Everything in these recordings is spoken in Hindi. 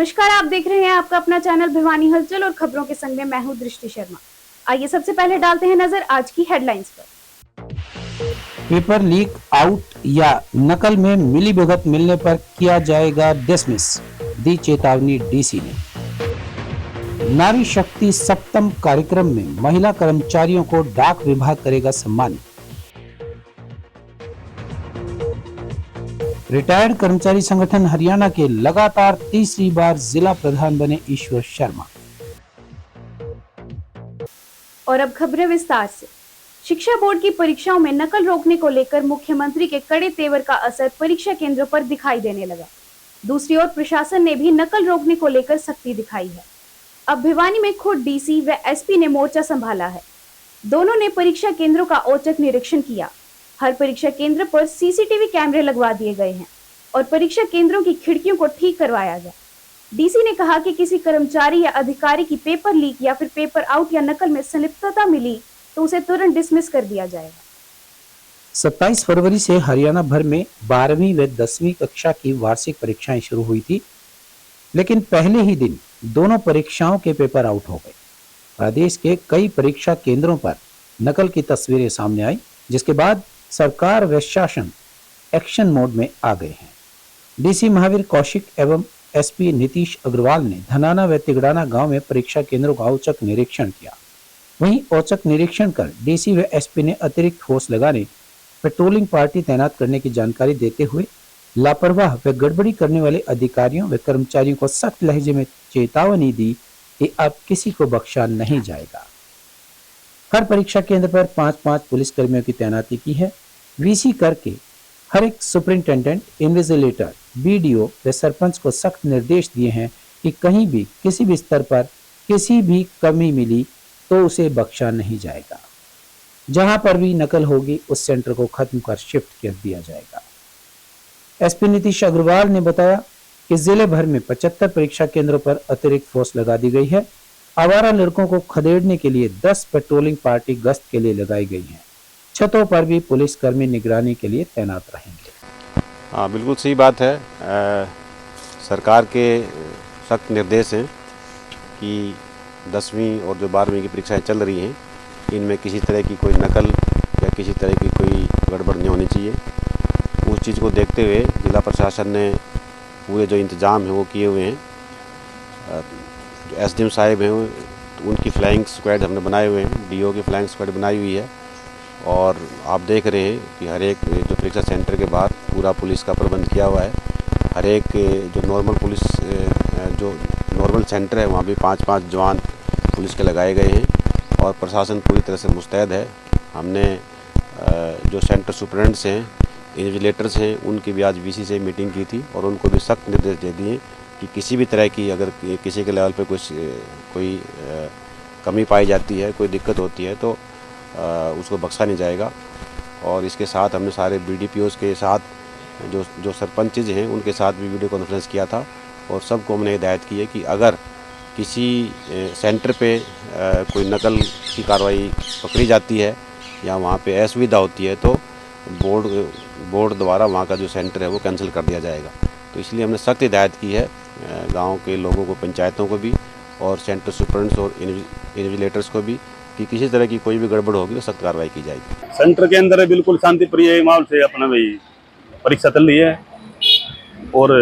नमस्कार, आप देख रहे हैं आपका अपना चैनल भिवानी हलचल और खबरों के संग में मैं हूं दृष्टि शर्मा। आइए सबसे पहले डालते हैं नजर आज की हेडलाइंस पर। पेपर लीक आउट या नकल में मिलीभगत मिलने पर किया जाएगा डिसमिस, दी चेतावनी डीसी ने। नारी शक्ति सप्तम कार्यक्रम में महिला कर्मचारियों को डाक विभाग करेगा सम्मानित। रिटायर्ड कर्मचारी संगठन हरियाणा के लगातार तीसरी बार जिला प्रधान बने ईश्वर शर्मा। और अब खबरें विस्तार से। शिक्षा बोर्ड की परीक्षाओं में नकल रोकने को लेकर मुख्यमंत्री के कड़े तेवर का असर परीक्षा केंद्रों पर दिखाई देने लगा। दूसरी ओर प्रशासन ने भी नकल रोकने को लेकर सख्ती दिखाई है। अब भिवानी में खुद डीसी व एसपी ने मोर्चा संभाला है। दोनों ने परीक्षा केंद्रों का औचक निरीक्षण किया। हर परीक्षा केंद्र पर सीसीटीवी कैमरे लगवा दिए गए हैं और परीक्षा केंद्रों की खिड़कियों को ठीक करवाया गया। डीसी ने कहा कि किसी कर्मचारी या अधिकारी की पेपर लीक या फिर पेपर आउट या नकल में संलिप्तता मिली तो उसे तुरंत डिसमिस कर दिया जाएगा। 27 फरवरी से हरियाणा भर में 12वीं व 10वीं कक्षा की वार्षिक परीक्षाएं शुरू हुई थी, लेकिन पहले ही दिन दोनों परीक्षाओं के पेपर आउट हो गए। प्रदेश के कई परीक्षा केंद्रों पर नकल की तस्वीरें सामने आई, जिसके बाद सरकार व शासन एक्शन मोड में आ गए हैं। डीसी महावीर कौशिक एवं एसपी नीतीश अग्रवाल ने धनाना व तिगड़ाना गांव में परीक्षा केंद्रों का औचक निरीक्षण किया। वहीं औचक निरीक्षण कर डीसी व एसपी ने अतिरिक्त फोर्स लगाने, पेट्रोलिंग पार्टी तैनात करने की जानकारी देते हुए लापरवाह व गड़बड़ी करने वाले अधिकारियों व कर्मचारियों को सख्त लहजे में चेतावनी दी कि अब किसी को बख्शा नहीं जाएगा। हर परीक्षा केंद्र पर 5-5 पुलिस कर्मियों की तैनाती की है। वीसी करके हर एक सुपरिंटेंडेंट, इन्विजिलेटर, बीडीओ व सरपंच को सख्त निर्देश दिए हैं कि कहीं भी किसी भी स्तर पर किसी भी कमी मिली तो उसे बख्शा नहीं जाएगा। जहां पर भी नकल होगी उस सेंटर को खत्म कर शिफ्ट कर दिया जाएगा। एसपी नीतीश अग्रवाल ने बताया कि जिले भर में 75 परीक्षा केंद्रों पर अतिरिक्त फोर्स लगा दी गई है। आवारा लड़कों को खदेड़ने के लिए 10 पेट्रोलिंग पार्टी गश्त के लिए लगाई गई है। छतों पर भी पुलिस कर्मी निगरानी के लिए तैनात रहेंगे। हाँ, बिल्कुल सही बात है। सरकार के सख्त निर्देश हैं कि 10वीं और जो 12वीं की परीक्षाएं चल रही हैं, इनमें किसी तरह की कोई नकल या किसी तरह की कोई गड़बड़ नहीं होनी चाहिए। उस चीज़ को देखते हुए जिला प्रशासन ने पूरे जो इंतज़ाम हैं वो किए हुए हैं। जो एसडीएम साहिब हैं उनकी फ्लाइंग स्क्वाड हमने बनाए हुए हैं, डीओ की फ्लाइंग स्क्वाड बनाई हुई है। और आप देख रहे हैं कि हर एक जो परीक्षा सेंटर के बाहर पूरा पुलिस का प्रबंध किया हुआ है। हर एक जो नॉर्मल सेंटर है वहाँ भी 5-5 जवान पुलिस के लगाए गए हैं और प्रशासन पूरी तरह से मुस्तैद है। हमने जो सेंटर सुपरेंट्स हैं, इन्विजिलेटर्स हैं, उनकी भी आज वीसी से मीटिंग की थी और उनको भी सख्त निर्देश दे दिए कि किसी भी तरह की अगर किसी के लेवल पे कोई कमी पाई जाती है, कोई दिक्कत होती है तो उसको बख्शा नहीं जाएगा। और इसके साथ हमने सारे बीडीपीओस के साथ जो सरपंचेज हैं उनके साथ भी वीडियो कॉन्फ्रेंस किया था और सबको हमने हिदायत की है कि अगर किसी सेंटर पे कोई नकल की कार्रवाई पकड़ी जाती है या वहाँ पे असुविधा होती है तो बोर्ड द्वारा वहाँ का जो सेंटर है वो कैंसिल कर दिया जाएगा। तो इसलिए हमने सख्त हिदायत की है गांव के लोगों को, पंचायतों को भी और सेंटर सुपरेंट्स और इन्विजिलेटर्स को भी कि किसी तरह की कोई भी गड़बड़ होगी तो सख्त कार्रवाई की जाएगी। सेंटर के अंदर बिल्कुल शांति प्रिय माहौल से अपना भाई परीक्षा चल रही है और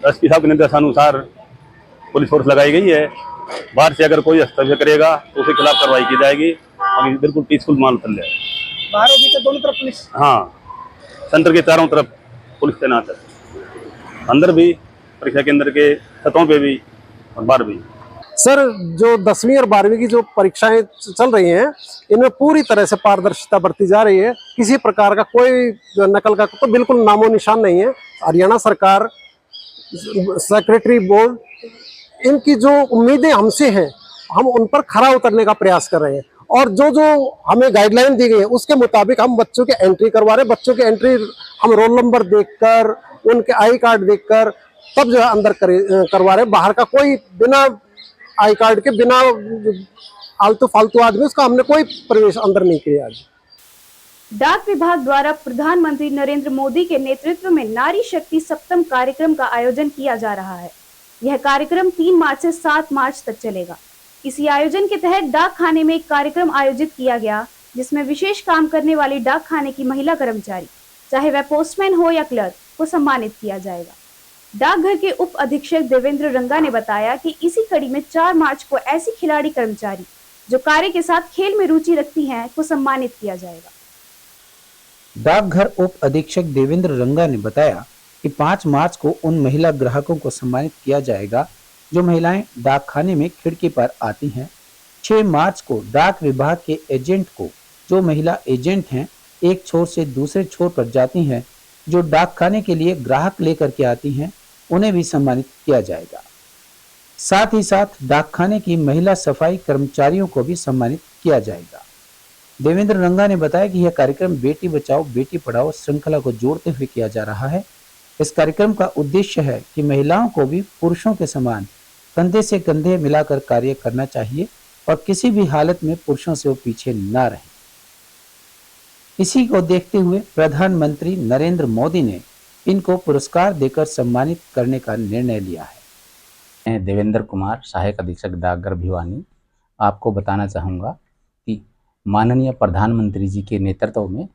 एसपी साहब के निर्देशानुसार पुलिस फोर्स लगाई गई है। बाहर से अगर कोई हस्तक्षेप करेगा तो उसके खिलाफ कार्रवाई की जाएगी। और बिल्कुल पीसफुल माहौल चल रहा है। बाहर और भीतर दोनों तरफ पुलिस? हाँ, सेंटर के चारों तरफ पुलिस तैनात है, अंदर भी परीक्षा केंद्र के छतों पे भी और बाहर भी। सर, जो 10वीं और 12वीं की जो परीक्षाएं चल रही हैं इनमें पूरी तरह से पारदर्शिता बरती जा रही है। किसी प्रकार का कोई जो नकल का तो बिल्कुल नामो निशान नहीं है। हरियाणा सरकार, सेक्रेटरी बोर्ड, इनकी जो उम्मीदें हमसे हैं हम उन पर खरा उतरने का प्रयास कर रहे हैं और जो हमें गाइडलाइन दी गई है उसके मुताबिक हम बच्चों की एंट्री करवा रहे हैं। बच्चों की एंट्री हम रोल नंबर देखकर, उनके आई कार्ड देखकर तब जो है अंदर करवा रहे हैं। बाहर का कोई बिना आई कार्ड के, बिना आलतू फालतू आदमी, उसका हमने कोई प्रवेश अंदर नहीं किया। आज डाक विभाग द्वारा प्रधानमंत्री नरेंद्र मोदी के नेतृत्व में नारी शक्ति सप्तम कार्यक्रम का आयोजन किया जा रहा है। यह कार्यक्रम 3 मार्च से 7 मार्च तक चलेगा। इसी आयोजन के तहत डाक खाने में एक कार्यक्रम आयोजित किया गया, जिसमें विशेष काम करने वाली डाक खाने की महिला कर्मचारी, चाहे वह पोस्टमैन हो या क्लर्क, को सम्मानित किया जाएगा। डाकघर के उप अधीक्षक देवेंद्र रंगा ने बताया कि इसी कड़ी में 4 मार्च को ऐसी खिलाड़ी कर्मचारी जो कार्य के साथ खेल में रुचि रखती हैं को सम्मानित किया जाएगा। डाकघर उप अधीक्षक देवेंद्र रंगा ने बताया कि 5 मार्च को उन महिला ग्राहकों को सम्मानित किया जाएगा जो महिलाएं डाक खाने में खिड़की पर आती हैं। 6 मार्च को डाक विभाग के एजेंट को, जो महिला एजेंट हैं, एक छोर से दूसरे छोर पर जाती हैं, जो डाक खाने के लिए ग्राहक लेकर के आती हैं, उन्हें भी सम्मानित किया जाएगा। साथ ही साथ डाक खाने की महिला सफाई कर्मचारियों को भी सम्मानित किया जाएगा। देवेंद्र रंगा ने बताया कि यह कार्यक्रम बेटी बचाओ बेटी पढ़ाओ श्रृंखला को जोड़ते हुए किया जा रहा है। इस कार्यक्रम का उद्देश्य है कि महिलाओं को भी पुरुषों के समान कंधे से कंधे मिलाकर कार्य करना चाहिए और किसी भी हालत में पुरुषों से वो पीछे न रहें। इसी को देखते हुए प्रधानमंत्री नरेंद्र मोदी ने इनको पुरस्कार देकर सम्मानित करने का निर्णय लिया है। मैं देवेंद्र कुमार, सहायक अधीक्षक डाकघर भिवानी, आपको बताना चाहूँगा कि माननीय प्रधानमंत्री जी के नेतृत्व में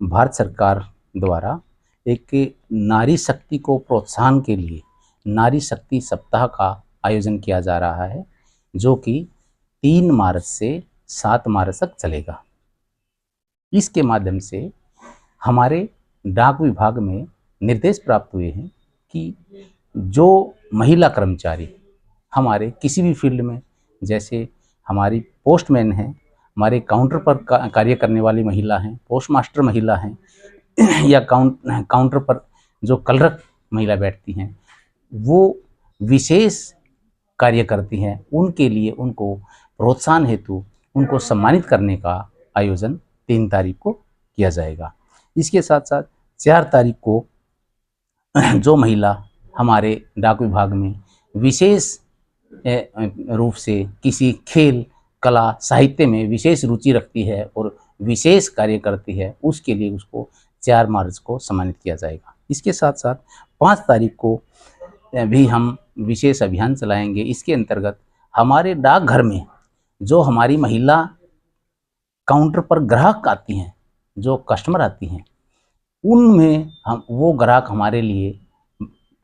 भारत सरकार द्वारा एक नारी शक्ति को प्रोत्साहन के लिए नारी शक्ति सप्ताह का आयोजन किया जा रहा है, जो कि 3 मार्च से 7 मार्च तक चलेगा। इसके माध्यम से हमारे डाक विभाग में निर्देश प्राप्त हुए हैं कि जो महिला कर्मचारी हमारे किसी भी फील्ड में, जैसे हमारी पोस्टमैन हैं, हमारे काउंटर पर कार्य करने वाली महिला हैं, पोस्ट मास्टर महिला हैं, या काउंटर पर जो क्लर्क महिला बैठती हैं, वो विशेष कार्य करती हैं, उनके लिए उनको प्रोत्साहन हेतु उनको सम्मानित करने का आयोजन 3 तारीख को किया जाएगा। इसके साथ साथ 4 तारीख को जो महिला हमारे डाक विभाग में विशेष रूप से किसी खेल, कला, साहित्य में विशेष रुचि रखती है और विशेष कार्य करती है, उसके लिए उसको 4 मार्च को सम्मानित किया जाएगा। इसके साथ साथ 5 तारीख को भी हम विशेष अभियान चलाएंगे। इसके अंतर्गत हमारे डाकघर में जो हमारी महिला काउंटर पर ग्राहक आती हैं, जो कस्टमर आती हैं, उनमें हम वो ग्राहक हमारे लिए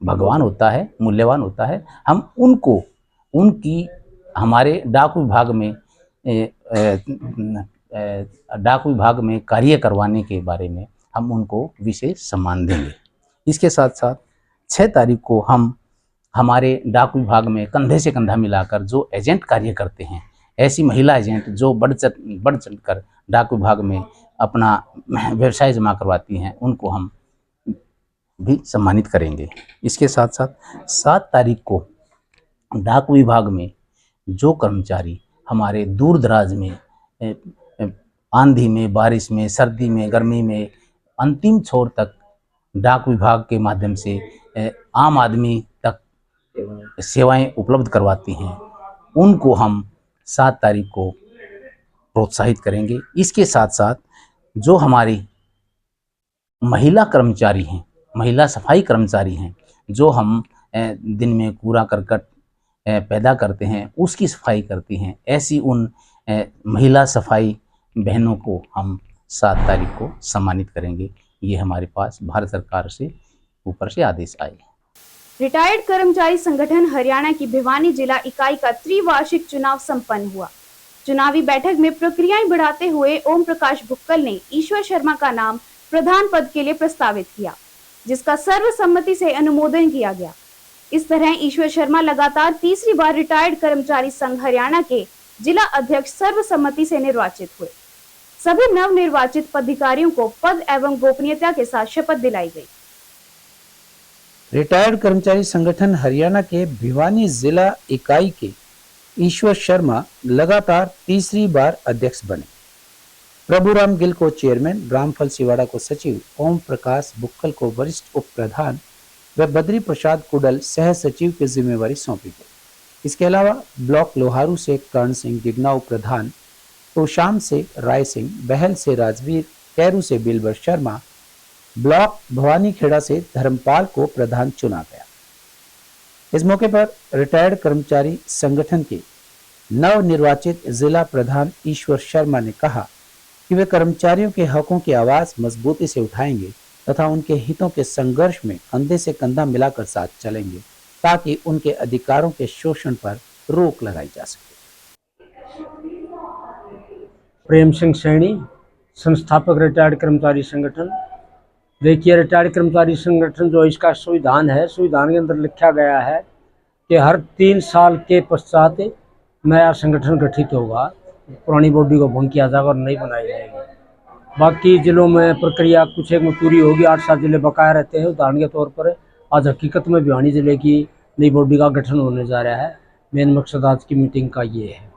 भगवान होता है, मूल्यवान होता है। हम उनको उनकी हमारे डाक विभाग में कार्य करवाने के बारे में हम उनको विशेष सम्मान देंगे। इसके साथ साथ 6 तारीख को हम हमारे डाक विभाग में कंधे से कंधा मिलाकर जो एजेंट कार्य करते हैं, ऐसी महिला एजेंट जो बढ़ चढ़ कर डाक विभाग में अपना व्यवसाय जमा करवाती हैं, उनको हम भी सम्मानित करेंगे। इसके साथ साथ 7 तारीख को डाक विभाग में जो कर्मचारी हमारे दूर दराज में आंधी में, बारिश में, सर्दी में, गर्मी में अंतिम छोर तक डाक विभाग के माध्यम से आम आदमी तक सेवाएं उपलब्ध करवाती हैं, उनको हम 7 तारीख को प्रोत्साहित करेंगे। इसके साथ साथ जो हमारी महिला कर्मचारी हैं, महिला सफाई कर्मचारी हैं, जो हम दिन में कूड़ा करकट पैदा करते हैं, उसकी सफाई करती हैं, ऐसी उन महिला सफाई बहनों को हम 7 तारीख को सम्मानित करेंगे। ये हमारे पास भारत सरकार से ऊपर से आदेश आए। रिटायर्ड कर्मचारी संगठन हरियाणा की भिवानी जिला इकाई का त्रिवार्षिक चुनाव संपन्न हुआ। चुनावी बैठक में प्रक्रियाएं बढ़ाते हुए ओम प्रकाश भुक्कल ने ईश्वर शर्मा का नाम प्रधान पद के लिए प्रस्तावित किया, जिसका सर्वसम्मति से अनुमोदन किया गया। इस तरह ईश्वर शर्मा लगातार तीसरी बार रिटायर्ड कर्मचारी संघ हरियाणा के जिला अध्यक्ष सर्वसम्मति से निर्वाचित हुए। सभी नवनिर्वाचित पदाधिकारियों को पद एवं गोपनीयता के साथ शपथ दिलाई गई। रिटायर्ड कर्मचारी संगठन हरियाणा के भिवानी जिला इकाई के ईश्वर शर्मा लगातार तीसरी बार अध्यक्ष बने। प्रभुराम गिल को चेयरमैन, रामफल सिवाड़ा को सचिव, ओम प्रकाश भुक्कल को वरिष्ठ उप प्रधान व बद्री प्रसाद कुडल सह सचिव की जिम्मेवारी सौंपी गई। इसके अलावा ब्लॉक लोहारू से कर्ण सिंह डिगनाऊ प्रधान, तोशाम से राय सिंह, बहल से राजवीर, कैरू से बिलबर शर्मा, ब्लॉक भवानी खेड़ा से धर्मपाल को प्रधान चुना गया। इस मौके पर रिटायर्ड कर्मचारी संगठन के नवनिर्वाचित जिला प्रधान ईश्वर शर्मा ने कहा कि वे कर्मचारियों के हकों की आवाज मजबूती से उठाएंगे तथा उनके हितों के संघर्ष में कंधे से कंधा मिलाकर साथ चलेंगे ताकि उनके अधिकारों के शोषण पर रोक लगाई जा सके। प्रेम सिंह सैनी, संस्थापक रिटायर्ड कर्मचारी संगठन। देखिए, रिटायर्ड कर्मचारी संगठन जो इसका संविधान है, संविधान के अंदर लिखा गया है कि हर 3 साल के पश्चात नया संगठन गठित होगा, पुरानी बॉडी को भंग किया जाएगा और नई बनाई जाएगी। बाकी जिलों में प्रक्रिया कुछ एक में पूरी होगी, 8-7 जिले बकाया रहते हैं। उदाहरण के तौर पर आज हकीकत में भिवानी जिले की नई बॉडी का गठन होने जा रहा है। मेन मकसद आज की मीटिंग का ये है।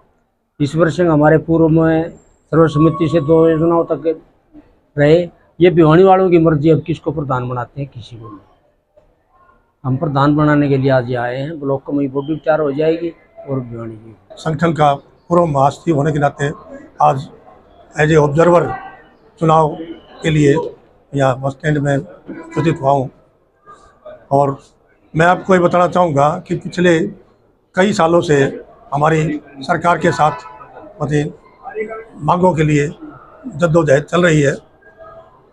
ईश्वर सिंह हमारे पूर्व में सर्वसम्मति से 2 योजनाओं तक रहे। ये भिवानी वालों की मर्जी, अब किसको प्रधान बनाते हैं, किसी को नहीं। हम प्रधान बनाने के लिए आज ये आए हैं। ब्लॉक कमेटी बॉडी तैयार हो जाएगी और भिवानी की संगठन का पूर्व महासचिव होने के नाते आज एज ए ऑब्जर्वर चुनाव के लिए यहाँ बस स्टैंड में उपस्थित हुआ हूँ। और मैं आपको ये बताना चाहूँगा कि पिछले कई सालों से हमारी सरकार के साथ मतलब मांगों के लिए जद्दोजहद चल रही है।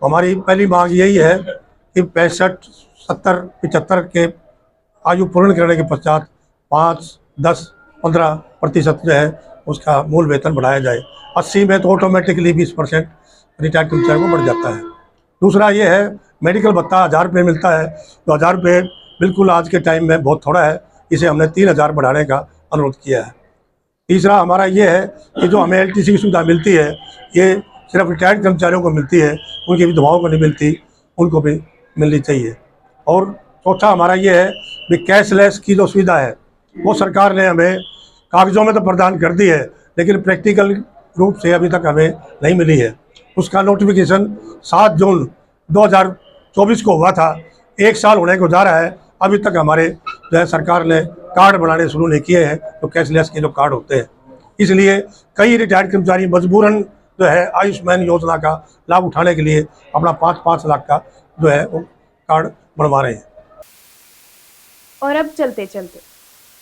हमारी पहली मांग यही है कि 65, 70, 75 के आयु पूर्ण करने के पश्चात 5, 10, 15% जो है उसका मूल वेतन बढ़ाया जाए। 80 में तो ऑटोमेटिकली 20% रिटायर्ड कर्मचारियों को बढ़ जाता है। दूसरा ये है, मेडिकल भत्ता 1000 रुपये मिलता है, तो 1000 रुपये बिल्कुल आज के टाइम में बहुत थोड़ा है। इसे हमने 3000 बढ़ाने का अनुरोध किया है। तीसरा हमारा ये है कि जो हमें LTC की सुविधा मिलती है, ये सिर्फ रिटायर्ड कर्मचारियों को मिलती है, उनकी विधवाओं को नहीं मिलती, उनको भी मिलनी चाहिए। और चौथा हमारा ये है कि कैशलेस की जो सुविधा है वो सरकार ने हमें कागज़ों में तो प्रदान कर दी है, लेकिन प्रैक्टिकल रूप से अभी तक हमें नहीं मिली है। उसका नोटिफिकेशन 7 जून 2024 को हुआ था। 1 साल होने को जा रहा है, अभी तक हमारे जो है सरकार ने कार्ड बनाने शुरू नहीं किए हैं, तो कैशलेस के जो कार्ड होते हैं। इसलिए कई रिटायर्ड कर्मचारी मजबूरन जो है आयुष्मान योजना का लाभ उठाने के लिए अपना 5-5 लाख का जो है वो कार्ड बनवा रहे हैं। और अब चलते चलते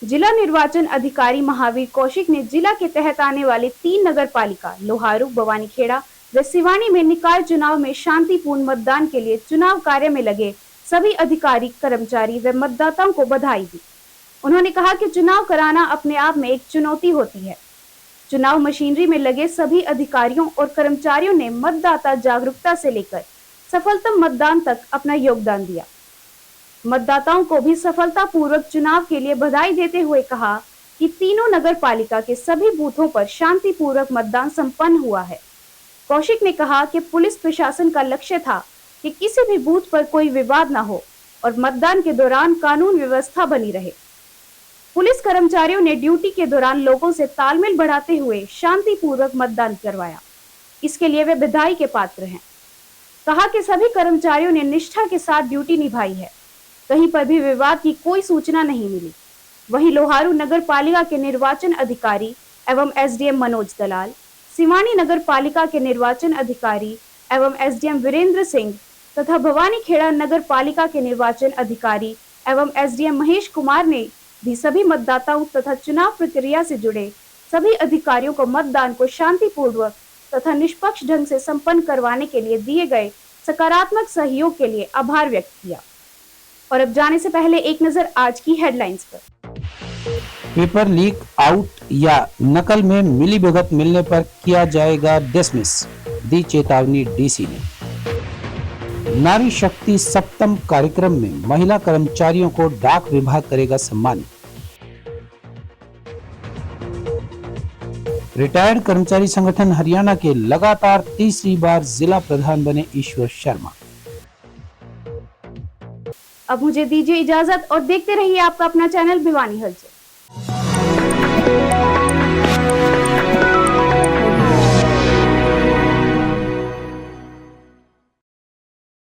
जिला निर्वाचन अधिकारी महावीर कौशिक ने जिला के तहत आने वाले 3 नगर पालिका लोहारू, बवानीखेड़ा व सिवानी में निकाय चुनाव में शांतिपूर्ण मतदान के लिए चुनाव कार्य में लगे सभी अधिकारी, कर्मचारी व मतदाताओं को बधाई दी। उन्होंने कहा कि चुनाव कराना अपने आप में एक चुनौती होती है। चुनाव मशीनरी में लगे सभी अधिकारियों और कर्मचारियों ने मतदाता जागरूकता से लेकर सफलतम मतदान तक अपना योगदान दिया। मतदाताओं को भी सफलतापूर्वक चुनाव के लिए बधाई देते हुए कहा कि तीनों नगर पालिका के सभी बूथों पर शांतिपूर्वक मतदान संपन्न हुआ है। कौशिक ने कहा कि पुलिस प्रशासन का लक्ष्य था कि किसी भी बूथ पर कोई विवाद न हो और मतदान के दौरान कानून व्यवस्था बनी रहे। पुलिस कर्मचारियों ने ड्यूटी के दौरान लोगों से तालमेल बढ़ाते हुए शांतिपूर्वक मतदान करवाया। इसके लिए वे बधाई के पात्र हैं। कहा कि सभी कर्मचारियों ने निष्ठा के साथ ड्यूटी निभाई है, कहीं पर भी विवाद की कोई सूचना नहीं मिली। वहीं लोहारू नगर पालिका के निर्वाचन अधिकारी एवं SDM मनोज दलाल, सिवानी नगर पालिका के निर्वाचन अधिकारी एवं SDM वीरेंद्र सिंह तथा भवानीखेड़ा नगर पालिका के निर्वाचन अधिकारी एवं SDM महेश कुमार ने भी सभी मतदाताओं तथा चुनाव प्रक्रिया से जुड़े सभी अधिकारियों को मतदान को शांतिपूर्वक तथा निष्पक्ष ढंग से संपन्न करवाने के लिए दिए गए सकारात्मक सहयोग के लिए आभार व्यक्त किया। और अब जाने से पहले एक नजर आज की हेडलाइंस पर। पेपर लीक आउट या नकल में मिलीभगत मिलने पर किया जाएगा डिसमिस, दी चेतावनी DC ने। नारी शक्ति सप्तम कार्यक्रम में महिला कर्मचारियों को डाक विभाग करेगा सम्मानित। रिटायर्ड कर्मचारी संगठन हरियाणा के लगातार तीसरी बार जिला प्रधान बने ईश्वर शर्मा। अब मुझे दीजिए इजाजत और देखते रहिए आपका अपना चैनल भिवानी हलचल।